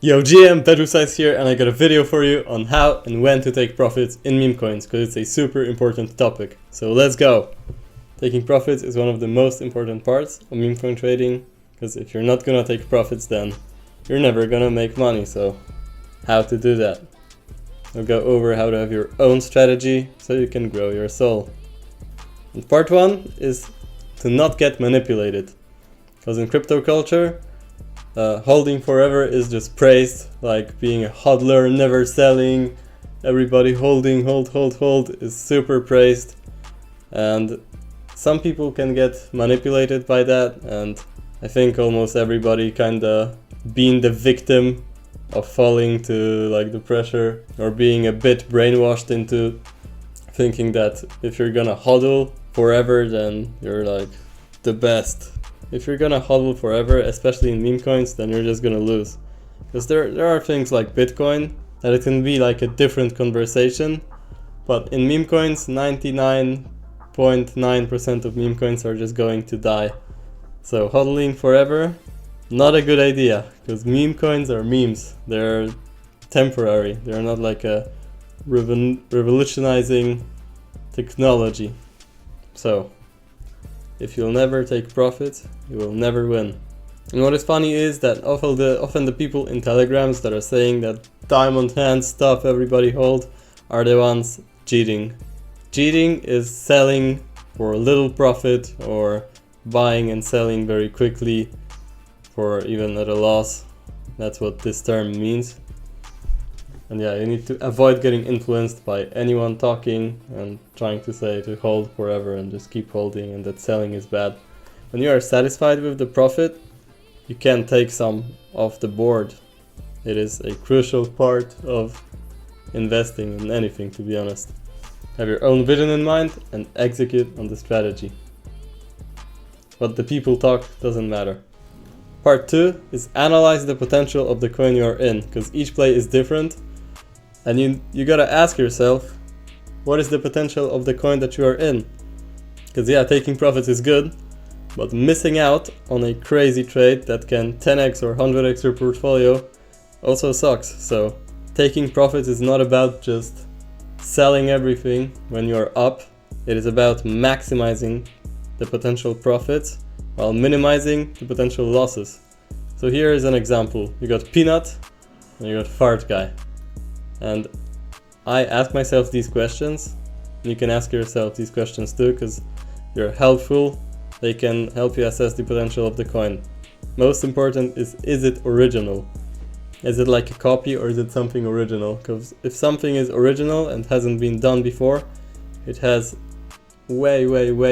Yo GM, Bedrosize here, and I got a video for you on how and when to take profits in meme coins, because it's a super important topic. So let's go! Taking profits is one of the most important parts of meme coin trading, because if you're not gonna take profits, then you're never gonna make money. So how to do that? We'll go over how to have your own strategy so you can grow your soul. And part one is to not get manipulated, because in crypto culture, holding forever is just praised, like being a hodler, never selling, everybody holding, hold is super praised. And some people can get manipulated by that, and I think almost everybody kinda being the victim of falling to like the pressure, or being a bit brainwashed into thinking that if you're gonna hodl forever, then you're like the best. If you're gonna hodl forever, especially in meme coins, then you're just gonna lose. Because there are things like Bitcoin that it can be like a different conversation, but in meme coins, 99.9% of meme coins are just going to die. So hodling forever, not a good idea, because meme coins are memes. They're temporary. They're not like a revolutionizing technology. So if you'll never take profits, you will never win. And what is funny is that often the people in telegrams that are saying that diamond hands stuff everybody hold are the ones cheating. Cheating is selling for a little profit, or buying and selling very quickly for even at a loss. That's what this term means. And yeah, you need to avoid getting influenced by anyone talking and trying to say to hold forever and just keep holding, and that selling is bad. When you are satisfied with the profit, you can take some off the board. It is a crucial part of investing in anything, to be honest. Have your own vision in mind and execute on the strategy. What the people talk doesn't matter. Part 2 is analyze the potential of the coin you are in, because each play is different. And you gotta ask yourself, what is the potential of the coin that you are in? Because yeah, taking profits is good, but missing out on a crazy trade that can 10x or 100x your portfolio also sucks. So taking profits is not about just selling everything when you're up. It is about maximizing the potential profits while minimizing the potential losses. So here is an example. You got Peanut and you got Fart Guy. And I ask myself these questions, and you can ask yourself these questions too, because they're helpful. They can help you assess the potential of the coin. Most important is it original? Is it like a copy, or is it something original? Because if something is original and hasn't been done before, it has way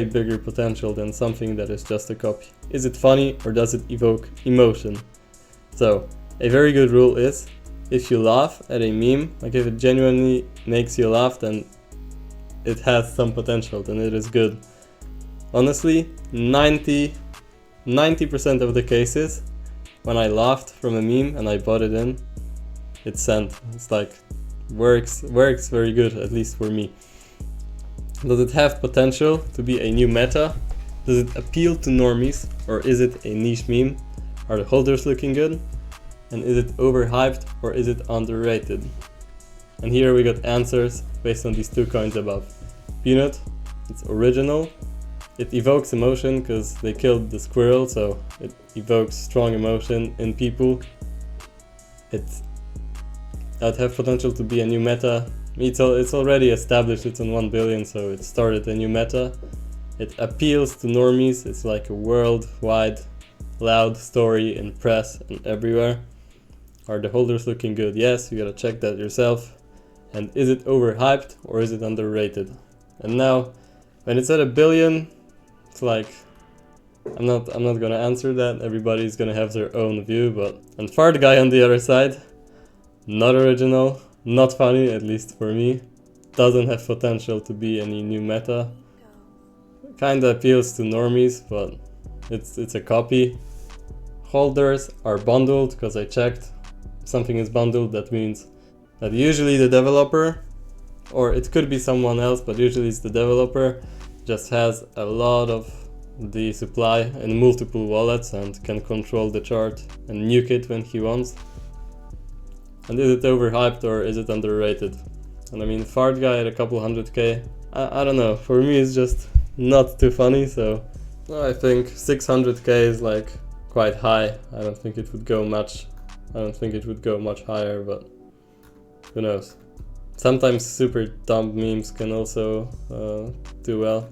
bigger potential than something that is just a copy. Is it funny, or does it evoke emotion? So a very good rule is, if you laugh at a meme, like if it genuinely makes you laugh, then it has some potential, then it is good. Honestly, 90% of the cases, when I laughed from a meme and I bought it in, it sent. It's like, works very good, at least for me. Does it have potential to be a new meta? Does it appeal to normies, or is it a niche meme? Are the holders looking good? And is it overhyped, or is it underrated? And here we got answers based on these two coins above. Peanut, it's original. It evokes emotion because they killed the squirrel, so it evokes strong emotion in people. That have potential to be a new meta. It's already established, it's on 1 billion, so it started a new meta. It appeals to normies. It's like a worldwide loud story in press and everywhere. Are the holders looking good? Yes, you gotta check that yourself. And is it overhyped, or is it underrated? And now, when it's at 1 billion, it's like, I'm not gonna answer that. Everybody's gonna have their own view, but and Fart Guy on the other side, not original, not funny, at least for me. Doesn't have potential to be any new meta. Kinda appeals to normies, but it's a copy. Holders are bundled, because I checked. Something is bundled, that means that usually the developer, or it could be someone else, but usually it's the developer, just has a lot of the supply in multiple wallets and can control the chart and nuke it when he wants. And is it overhyped or is it underrated? And I mean, Fart Guy at a couple 100k, I don't know, for me it's just not too funny, so I think 600k is like quite high. I don't think it would go much, higher, but who knows. Sometimes super dumb memes can also do well.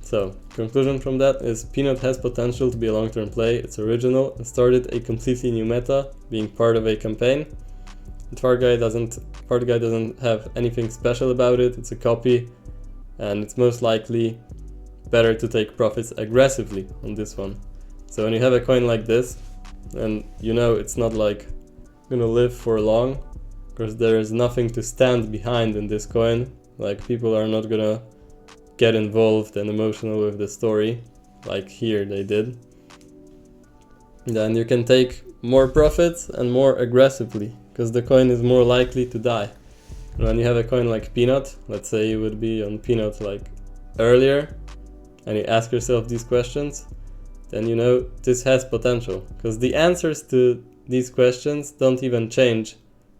So, conclusion from that is Peanut has potential to be a long-term play. It's original and started a completely new meta, being part of a campaign. And Fart Guy doesn't have anything special about it. It's a copy, and it's most likely better to take profits aggressively on this one. So when you have a coin like this, and you know it's not like gonna live for long, because there is nothing to stand behind in this coin. Like, people are not gonna get involved and emotional with the story, like here they did. Then you can take more profits and more aggressively, because the coin is more likely to die. And when you have a coin like Peanut, let's say you would be on Peanut like earlier, and you ask yourself these questions, then you know this has potential, because the answers to these questions don't even change.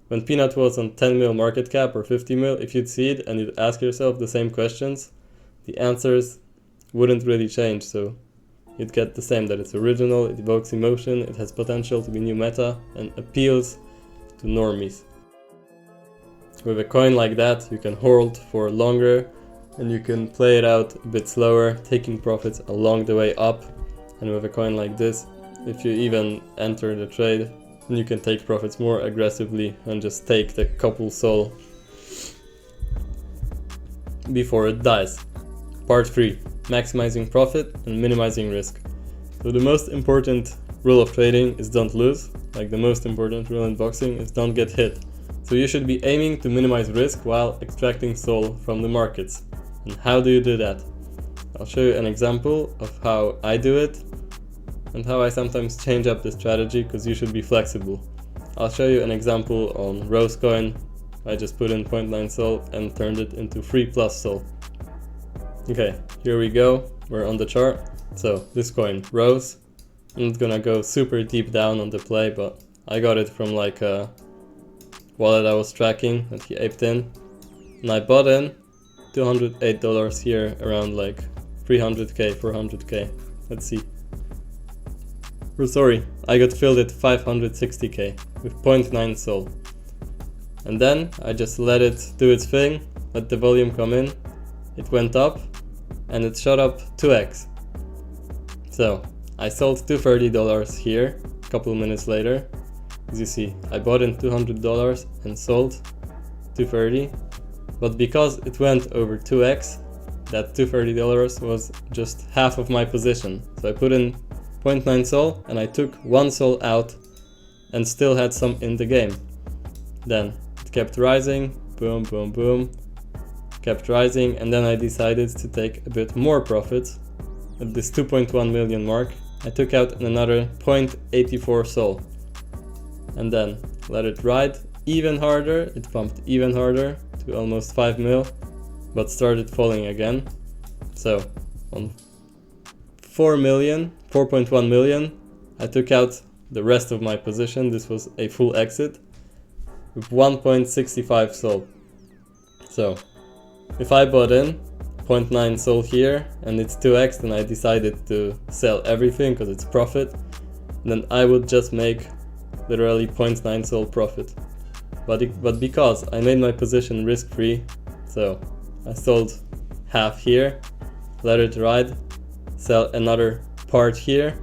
When Peanut was on 10 mil market cap or 50 mil, if you'd see it and you'd ask yourself the same questions, the answers wouldn't really change. So you'd get the same, that it's original, it evokes emotion, it has potential to be new meta, and appeals to normies. With a coin like that, you can hold for longer, and you can play it out a bit slower, taking profits along the way up. And with a coin like this, if you even enter the trade, then you can take profits more aggressively and just take the couple sol before it dies. Part 3. Maximizing profit and minimizing risk. So the most important rule of trading is don't lose. Like, the most important rule in boxing is don't get hit. So you should be aiming to minimize risk while extracting sol from the markets. And how do you do that? I'll show you an example of how I do it and how I sometimes change up the strategy, because you should be flexible. I'll show you an example on Rose coin. I just put in 0.9 sol and turned it into 3+ sol. Okay, here we go, we're on the chart. So this coin, Rose, I'm not gonna go super deep down on the play, but I got it from like a wallet I was tracking that he aped in. And I bought in $208 here, around like 300k, 400k. Let's see. Oh, sorry, I got filled at 560k with 0.9 sol. And then I just let it do its thing, let the volume come in. It went up and it shot up 2x. So I sold $230 here a couple minutes later. As you see, I bought in $200 and sold $230. But because it went over 2x, that $230 was just half of my position. So I put in 0.9 sol and I took 1 sol out and still had some in the game. Then it kept rising, boom, boom, boom, kept rising, and then I decided to take a bit more profits. At this 2.1 million mark, I took out another 0.84 sol. And then let it ride even harder, it pumped even harder to almost 5 mil, but started falling again. So on 4.1 million, I took out the rest of my position. This was a full exit with 1.65 sol. So if I bought in 0.9 sol here and it's 2x, then I decided to sell everything because it's profit, then I would just make literally 0.9 sol profit. But because I made my position risk-free, so I sold half here, let it ride, sell another part here,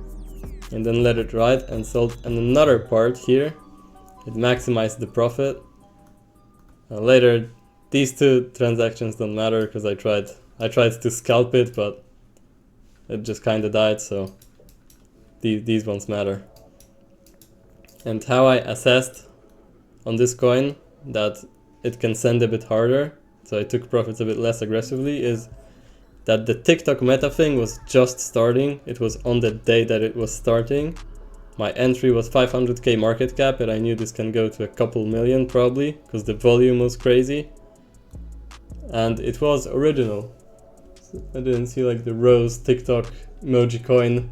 and then let it ride and sold another part here. It maximized the profit. Later, these two transactions don't matter because I tried to scalp it, but it just kind of died, so these ones matter. And how I assessed on this coin that it can send a bit harder, so I took profits a bit less aggressively, is that the TikTok meta thing was just starting. It was on the day that it was starting. My entry was 500k market cap, and I knew this can go to a couple million probably, because the volume was crazy. And it was original. I didn't see like the rose TikTok emoji coin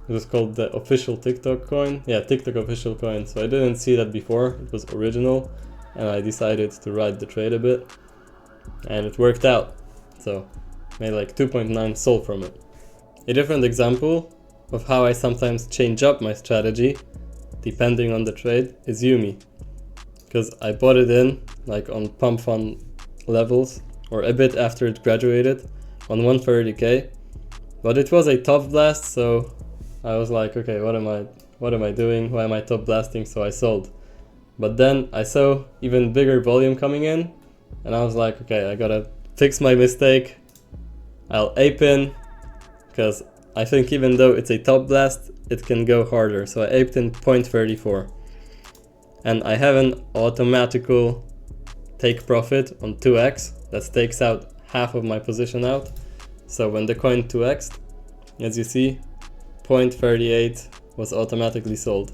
It was called the official TikTok coin. Yeah, TikTok official coin. So I didn't see that before. It was original, and I decided to ride the trade a bit, and it worked out. So made like 2.9 SOL from it. A different example of how I sometimes change up my strategy depending on the trade is Yumi, because I bought it in like on pump fund levels or a bit after it graduated on 130k, but it was a top blast, so I was like, okay, what am I doing? Why am I top blasting? So I sold. But then I saw even bigger volume coming in, and I was like, okay, I gotta fix my mistake. I'll ape in, because I think even though it's a top blast, it can go harder. So I aped in 0.34. And I have an automatical take profit on 2x that takes out half of my position out. So when the coin 2x'd, as you see, 0.38 was automatically sold.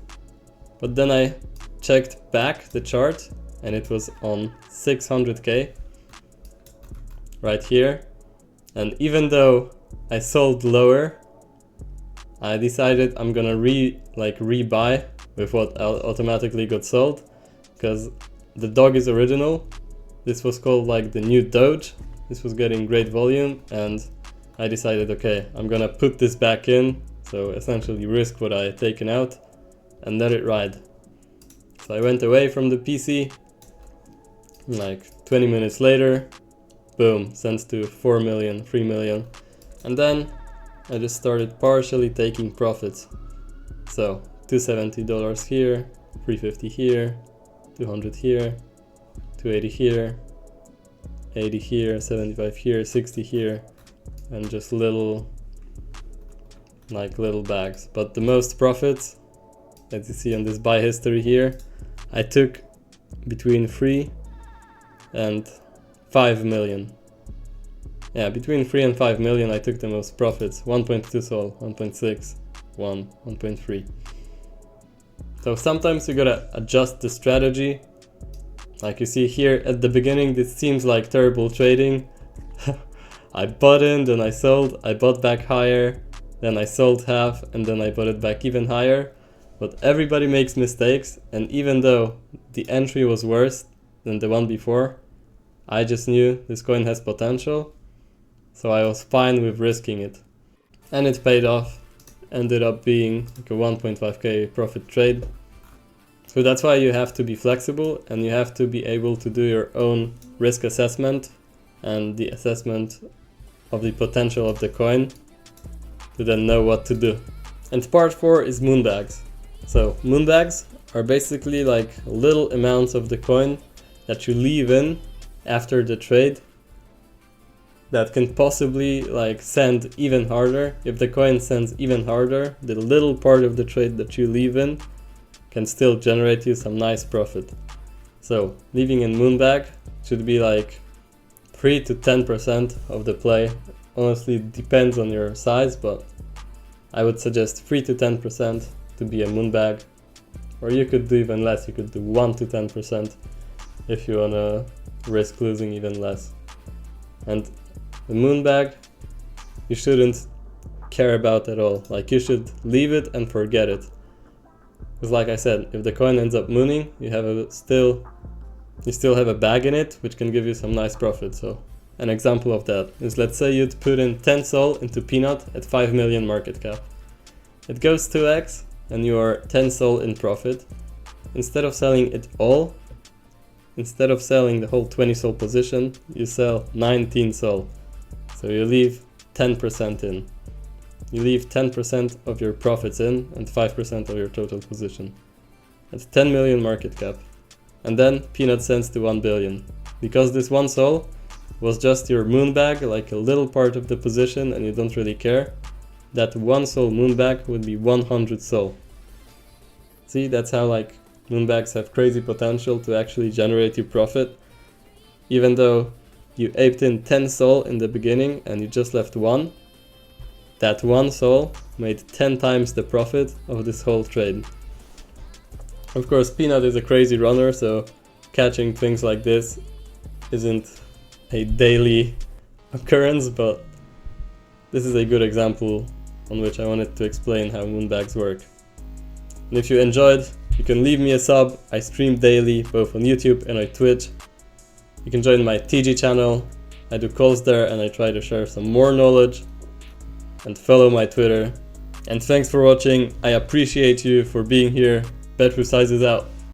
But then I checked back the chart and it was on 600k right here. And even though I sold lower, I decided I'm gonna rebuy with what automatically got sold, because the dog is original. This was called like the new Doge. This was getting great volume, and I decided, okay, I'm gonna put this back in, so essentially risk what I had taken out and let it ride. So I went away from the PC, like 20 minutes later, boom, sends to 4 million, 3 million, and then I just started partially taking profits. So $270 here, $350 here, 200 here, 280 here, 80 here, 75 here, 60 here, and just little bags. But the most profits, as you see on this buy history here, I took between 3 and 5 million. Yeah, between 3 and 5 million I took the most profits. 1.2 SOL, 1.6, 1, 1.3. So sometimes you gotta adjust the strategy. Like you see here at the beginning, this seems like terrible trading. I bought in, then I sold, I bought back higher, then I sold half, and then I bought it back even higher. But everybody makes mistakes, and even though the entry was worse than the one before, I just knew this coin has potential, so I was fine with risking it. And it paid off, ended up being like a 1.5k profit trade. So that's why you have to be flexible, and you have to be able to do your own risk assessment and the assessment of the potential of the coin to then know what to do. And part 4 is moonbags. So moonbags are basically like little amounts of the coin that you leave in after the trade that can possibly like send even harder. If the coin sends even harder, the little part of the trade that you leave in can still generate you some nice profit. So leaving in moonbag should be like 3 to 10% of the play. Honestly, it depends on your size, but I would suggest 3 to 10% to be a moonbag, or you could do even less. You could do 1 to 10% if you wanna risk losing even less. And the moonbag you shouldn't care about at all. Like, you should leave it and forget it. Because like I said, if the coin ends up mooning, you still have a bag in it, which can give you some nice profit. So an example of that is, let's say you'd put in 10 SOL into Peanut at 5 million market cap. It goes 2x and you are 10 SOL in profit. Instead of selling it all, instead of selling the whole 20 SOL position, you sell 19 SOL. So you leave 10% in. You leave 10% of your profits in and 5% of your total position. That's 10 million market cap. And then Peanut sends to 1 billion. Because this 1 SOL was just your moonbag, like a little part of the position, and you don't really care, that 1 SOL moonbag would be 100 SOL. See, that's how like moonbags have crazy potential to actually generate you profit. Even though you aped in 10 SOL in the beginning and you just left 1, that 1 SOL made 10 times the profit of this whole trade. Of course, Peanut is a crazy runner, so catching things like this isn't a daily occurrence, but this is a good example on which I wanted to explain how moonbags work. And if you enjoyed, you can leave me a sub. I stream daily, both on YouTube and on Twitch. You can join my TG channel. I do calls there and I try to share some more knowledge. And follow my Twitter. And thanks for watching. I appreciate you for being here. Bet Who Size is out.